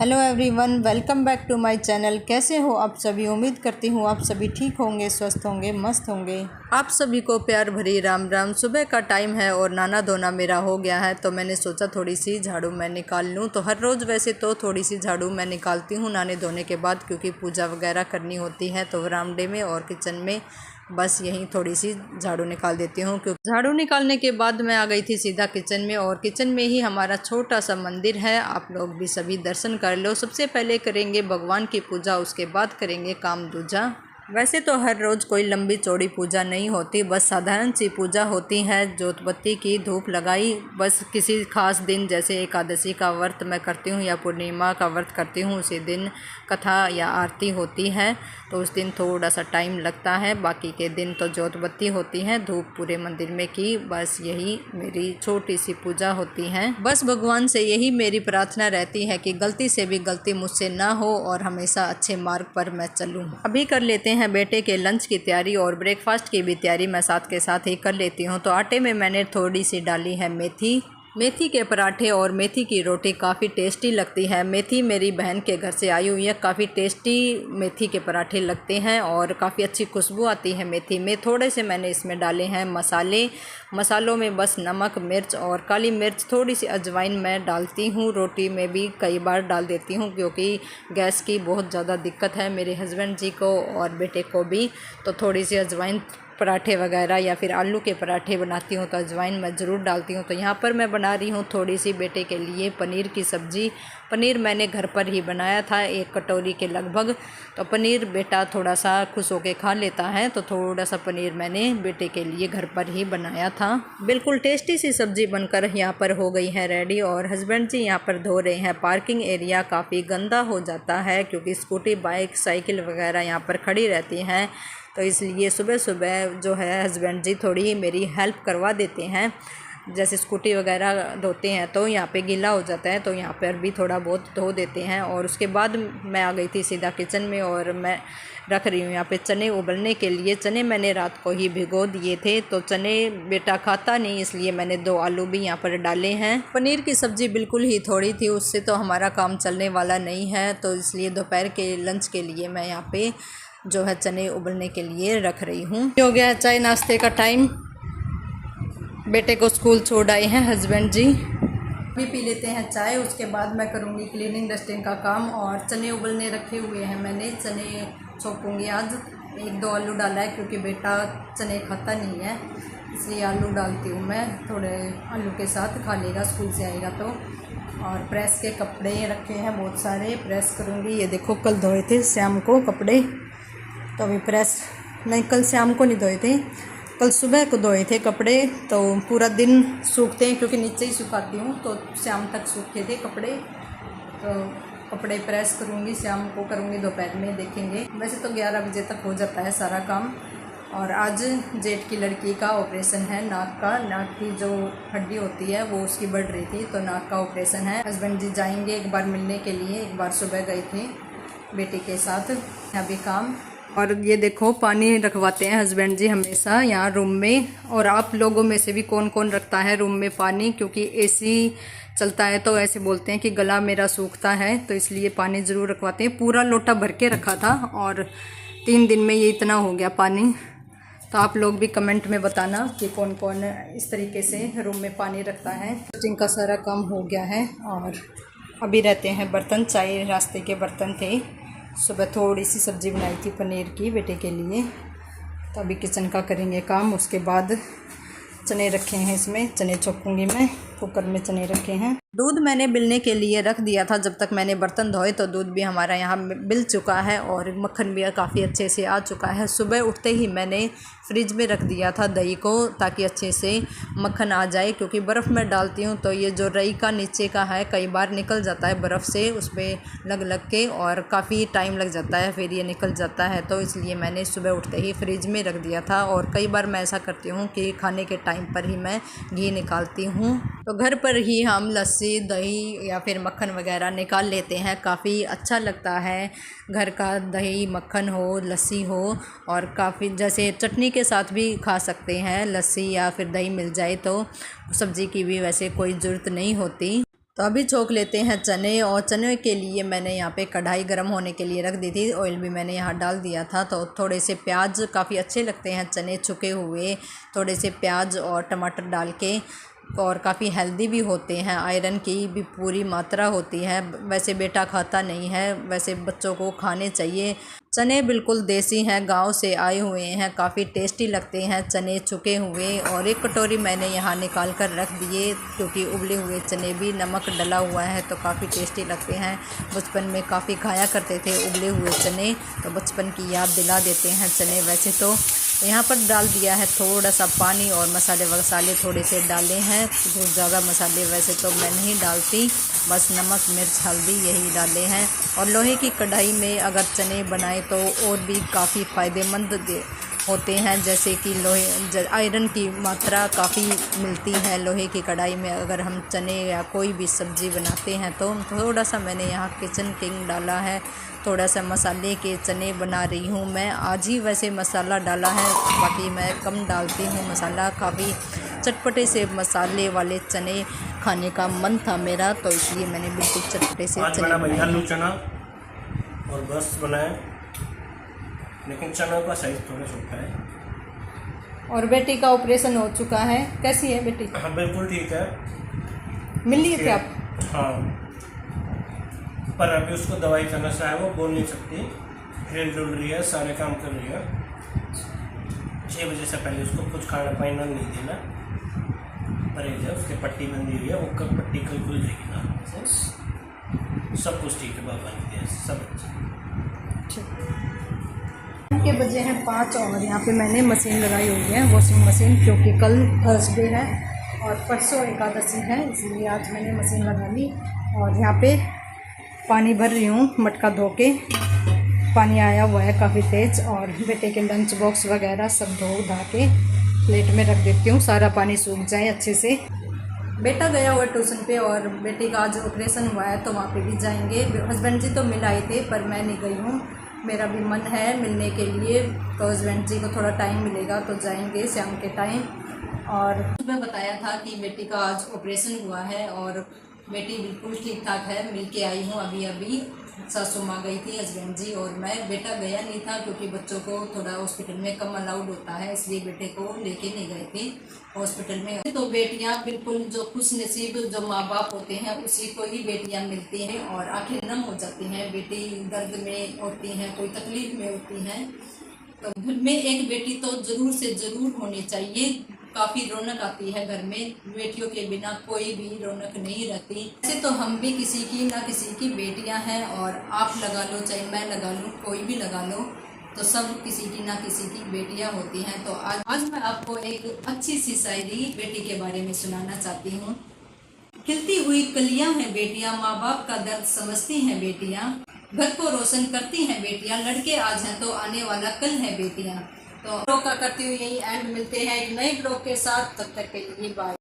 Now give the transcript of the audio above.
Hello everyone, welcome back to my channel. कैसे हो आप सभी? उम्मीद करती हूँ आप सभी ठीक होंगे, स्वस्थ होंगे, मस्त होंगे। आप सभी को प्यार भरी राम राम। सुबह का टाइम है और नहाना धोना मेरा हो गया है, तो मैंने सोचा थोड़ी सी झाड़ू मैं निकाल लूँ। तो हर रोज़ वैसे तो थोड़ी सी झाड़ू मैं निकालती हूँ नहाने धोने के बाद, क्योंकि पूजा वगैरह करनी होती है तो वरामदे में और किचन में बस यहीं थोड़ी सी झाड़ू निकाल देती हूँ। क्योंकि झाड़ू निकालने के बाद मैं आ गई थी सीधा किचन में, और किचन में ही हमारा छोटा सा मंदिर है। आप लोग भी सभी दर्शन कर लो। सबसे पहले करेंगे भगवान की पूजा, उसके बाद करेंगे काम दूजा। वैसे तो हर रोज़ कोई लंबी चौड़ी पूजा नहीं होती, बस साधारण सी पूजा होती है। जोत बत्ती की, धूप लगाई, बस किसी खास दिन जैसे एकादशी का व्रत मैं करती हूँ या पूर्णिमा का व्रत करती हूँ, उसी दिन कथा या आरती होती है तो उस दिन थोड़ा सा टाइम लगता है। बाकी के दिन तो जोत बत्ती होती है, धूप पूरे मंदिर में की, बस यही मेरी छोटी सी पूजा होती है। बस भगवान से यही मेरी प्रार्थना रहती है कि गलती से भी गलती मुझसे ना हो और हमेशा अच्छे मार्ग पर मैं चलूँ। अभी कर लेते हैं बेटे के लंच की तैयारी, और ब्रेकफास्ट की भी तैयारी मैं साथ के साथ ही कर लेती हूँ। तो आटे में मैंने थोड़ी सी डाली है मेथी। मेथी के पराठे और मेथी की रोटी काफ़ी टेस्टी लगती है। मेथी मेरी बहन के घर से आई हुई है, काफ़ी टेस्टी मेथी के पराठे लगते हैं और काफ़ी अच्छी खुशबू आती है मेथी में। थोड़े से मैंने इसमें डाले हैं मसाले। मसालों में बस नमक, मिर्च और काली मिर्च, थोड़ी सी अजवाइन मैं डालती हूँ। रोटी में भी कई बार डाल देती हूँ, क्योंकि गैस की बहुत ज़्यादा दिक्कत है मेरे हस्बैंड जी को और बेटे को भी, तो थोड़ी सी अजवाइन पराठे वगैरह या फिर आलू के पराठे बनाती हूँ तो अजवाइन मैं ज़रूर डालती हूँ। तो यहाँ पर मैं बना रही हूँ थोड़ी सी बेटे के लिए पनीर की सब्ज़ी। पनीर मैंने घर पर ही बनाया था, 1 कटोरी के लगभग। तो पनीर बेटा थोड़ा सा खुश होके खा लेता है, तो थोड़ा सा पनीर मैंने बेटे के लिए घर पर ही बनाया था। बिल्कुल टेस्टी सी सब्ज़ी बनकर यहाँ पर हो गई है रेडी, और हस्बैंड जी यहाँ पर धो रहे हैं। पार्किंग एरिया काफ़ी गंदा हो जाता है, क्योंकि स्कूटी, बाइक, साइकिल वगैरह यहाँ पर खड़ी रहती हैं, तो इसलिए सुबह सुबह जो है हस्बैंड जी थोड़ी मेरी हेल्प करवा देते हैं। जैसे स्कूटी वगैरह धोते हैं तो यहाँ पे गीला हो जाता है, तो यहाँ पर भी थोड़ा बहुत धो देते हैं। और उसके बाद मैं आ गई थी सीधा किचन में, और मैं रख रही हूँ यहाँ पे चने उबलने के लिए। चने मैंने रात को ही भिगो दिए थे, तो चने बेटा खाता नहीं, इसलिए मैंने 2 आलू भी यहाँ पर डाले हैं। पनीर की सब्ज़ी बिल्कुल ही थोड़ी थी, उससे तो हमारा काम चलने वाला नहीं है, तो इसलिए दोपहर के लंच के लिए मैं यहाँ पे जो है चने उबलने के लिए रख रही हूँ। हो गया चाय नाश्ते का टाइम। बेटे को स्कूल छोड़ आए हैं हस्बैंड जी। अभी पी लेते हैं चाय, उसके बाद मैं करूँगी क्लीनिंग डस्टिंग का काम। और चने उबलने रखे हुए हैं मैंने, चने छोपूँगी आज। 1-2 आलू डाला है, क्योंकि बेटा चने खाता नहीं है, इसलिए आलू डालती हूँ मैं। थोड़े आलू के साथ खा लेगा, स्कूल से आएगा तो। और प्रेस के कपड़े रखे हैं बहुत सारे, प्रेस करूँगी। ये देखो, कल धोए थे शाम को कपड़े, तो अभी प्रेस नहीं, कल शाम को नहीं धोए थे, कल सुबह को धोए थे कपड़े। तो पूरा दिन सूखते हैं, क्योंकि नीचे ही सुखाती हूँ, तो शाम तक सूखे थे कपड़े। तो कपड़े प्रेस करूँगी, शाम को करूँगी, दोपहर में देखेंगे। वैसे तो 11 बजे तक हो जाता है सारा काम। और आज जेठ की लड़की का ऑपरेशन है, नाक का। नाक की जो हड्डी होती है वो उसकी बढ़ रही थी, तो नाक का ऑपरेशन है। हस्बैंड जी जाएंगे एक बार मिलने के लिए, एक बार सुबह गए थे बेटे के साथ। अभी काम। और ये देखो, पानी रखवाते हैं हस्बैंड जी हमेशा यहाँ रूम में। और आप लोगों में से भी कौन कौन रखता है रूम में पानी, क्योंकि एसी चलता है तो ऐसे बोलते हैं कि गला मेरा सूखता है, तो इसलिए पानी ज़रूर रखवाते हैं। पूरा लोटा भर के रखा था और 3 दिन में ये इतना हो गया पानी। तो आप लोग भी कमेंट में बताना कि कौन कौन इस तरीके से रूम में पानी रखता है। डस्टिंग का सारा काम हो गया है, और अभी रहते हैं बर्तन। चाय रास्ते के बर्तन थे। सुबह थोड़ी सी सब्ज़ी बनाई थी पनीर की बेटे के लिए, तो अभी किचन का करेंगे काम। उसके बाद चने रखे हैं, इसमें चने छोपूंगी मैं। कुकर में चने रखे हैं। दूध मैंने बिलने के लिए रख दिया था, जब तक मैंने बर्तन धोए, तो दूध भी हमारा यहाँ बिल चुका है और मक्खन भी काफ़ी अच्छे से आ चुका है। सुबह उठते ही मैंने फ्रिज में रख दिया था दही को, ताकि अच्छे से मक्खन आ जाए, क्योंकि बर्फ़ में डालती हूँ तो ये जो रई का नीचे का है कई बार निकल जाता है बर्फ़ से, उस पर लग के, और काफ़ी टाइम लग जाता है, फिर ये निकल जाता है। तो इसलिए मैंने सुबह उठते ही फ्रिज में रख दिया था। और कई बार मैं ऐसा करती हूँ कि खाने के टाइम पर ही मैं घी निकालती हूँ। तो घर पर ही हम लस्सी, दही या फिर मक्खन वगैरह निकाल लेते हैं। काफ़ी अच्छा लगता है घर का दही, मक्खन हो, लस्सी हो, और काफ़ी जैसे चटनी के साथ भी खा सकते हैं लस्सी, या फिर दही मिल जाए तो। सब्ज़ी की भी वैसे कोई ज़रूरत नहीं होती। तो अभी छोंक लेते हैं चने, और चने के लिए मैंने यहाँ पे कढ़ाई गर्म होने के लिए रख दी थी। ऑयल भी मैंने यहाँ डाल दिया था। तो थोड़े से प्याज, काफ़ी अच्छे लगते हैं चने छुके हुए, थोड़े से प्याज और टमाटर डाल के, और काफ़ी हेल्दी भी होते हैं, आयरन की भी पूरी मात्रा होती है। वैसे बेटा खाता नहीं है, वैसे बच्चों को खाने चाहिए। चने बिल्कुल देसी हैं, गांव से आए हुए हैं, काफ़ी टेस्टी लगते हैं चने छुके हुए। और एक कटोरी मैंने यहाँ निकाल कर रख दिए, क्योंकि उबले हुए चने भी नमक डला हुआ है तो काफ़ी टेस्टी लगते हैं। बचपन में काफ़ी खाया करते थे उबले हुए चने, तो बचपन की याद दिला देते हैं चने। वैसे तो यहाँ पर डाल दिया है थोड़ा सा पानी, और मसाले वसाले थोड़े से डाले हैं। बहुत ज़्यादा मसाले वैसे तो मैं नहीं डालती, बस नमक, मिर्च, हल्दी यही डाले हैं। और लोहे की कढ़ाई में अगर चने बनाए तो और भी काफ़ी फ़ायदेमंद होते हैं, जैसे कि लोहे आयरन की मात्रा काफ़ी मिलती है लोहे की कढ़ाई में। अगर हम चने या कोई भी सब्ज़ी बनाते हैं तो थोड़ा सा मैंने यहाँ किचन किंग डाला है, थोड़ा सा मसाले के चने बना रही हूँ मैं। आज ही वैसे मसाला डाला है, बाकी मैं कम डालती हूँ मसाला। काफ़ी चटपटे से मसाले वाले चने खाने का मन था मेरा, तो इसलिए मैंने बिल्कुल चटपटे से चने बनाए। आलू चना और बस बनाए, लेकिन चना का साइज थोड़ा छोटा है। और बेटी का ऑपरेशन हो चुका है, कैसी है बेटी? हाँ बिल्कुल ठीक है। मिल लिए थे आप? हाँ, पर अभी उसको दवाई का नशा है, वो बोल नहीं सकती, हिल डुल रही है, सारे काम कर रही है। 6 बजे से पहले उसको कुछ खाना पाना नहीं देना, परहेज है। उसके पट्टी बंधी हुई है, वो कब पट्टी कल खुल जाएगी ना। सब कुछ ठीक है, बाबा ने दिया सब अच्छा। के बजे हैं 5, और यहाँ पे मैंने मशीन लगाई हुई है, वॉशिंग मशीन, क्योंकि कल थर्सडे है और परसों एकादशी है, इसलिए आज मैंने मशीन लगा ली। और यहाँ पे पानी भर रही हूँ, मटका धो के। पानी आया हुआ है काफ़ी तेज़, और बेटे के लंच बॉक्स वगैरह सब धो धा के प्लेट में रख देती हूँ, सारा पानी सूख जाए अच्छे से। बेटा गया हुआ ट्यूशन पे, और बेटे का आज ऑपरेशन हुआ है तो वहाँ पे भी जाएंगे। हस्बैंड जी तो मिल आए थे, पर मैं नहीं गई हूँ, मेरा भी मन है मिलने के लिए। तो हस्बैंड जी को थोड़ा टाइम मिलेगा तो जाएंगे शाम के टाइम। और मैं बताया था कि बेटी का आज ऑपरेशन हुआ है, और बेटी बिल्कुल ठीक ठाक है। मिल के आई हूँ अभी। सासू माँ गई थी, हस्बैंड जी और मैं। बेटा गया नहीं था क्योंकि बच्चों को थोड़ा हॉस्पिटल में कम अलाउड होता है, इसलिए बेटे को लेके नहीं गए थे हॉस्पिटल में। तो बेटियां बिल्कुल जो खुश नसीब जो माँ बाप होते हैं उसी को ही बेटियां मिलती हैं, और आंखें नम हो जाती हैं। बेटी दर्द में होती हैं, कोई तकलीफ में होती हैं, तो घर में एक बेटी तो ज़रूर से ज़रूर होनी चाहिए। काफ़ी रौनक आती है घर में, बेटियों के बिना कोई भी रौनक नहीं रहती। ऐसे तो हम भी किसी की ना किसी की बेटियां हैं, और आप लगा लो चाहे मैं लगा लूँ, कोई भी लगा लो, तो सब किसी की ना किसी की बेटियां होती हैं। तो आज मैं आपको एक अच्छी सी शायरी बेटी के बारे में सुनाना चाहती हूँ। खिलती हुई कलियां हैं बेटियां, माँ बाप का दर्द समझती हैं बेटियां, घर को रोशन करती हैं बेटियां, लड़के आज हैं तो आने वाला कल है बेटियां। तो ब्लॉग का करती हुई यही एंड, मिलते हैं एक नए ब्लॉग के साथ, तब तक के लिए बाय।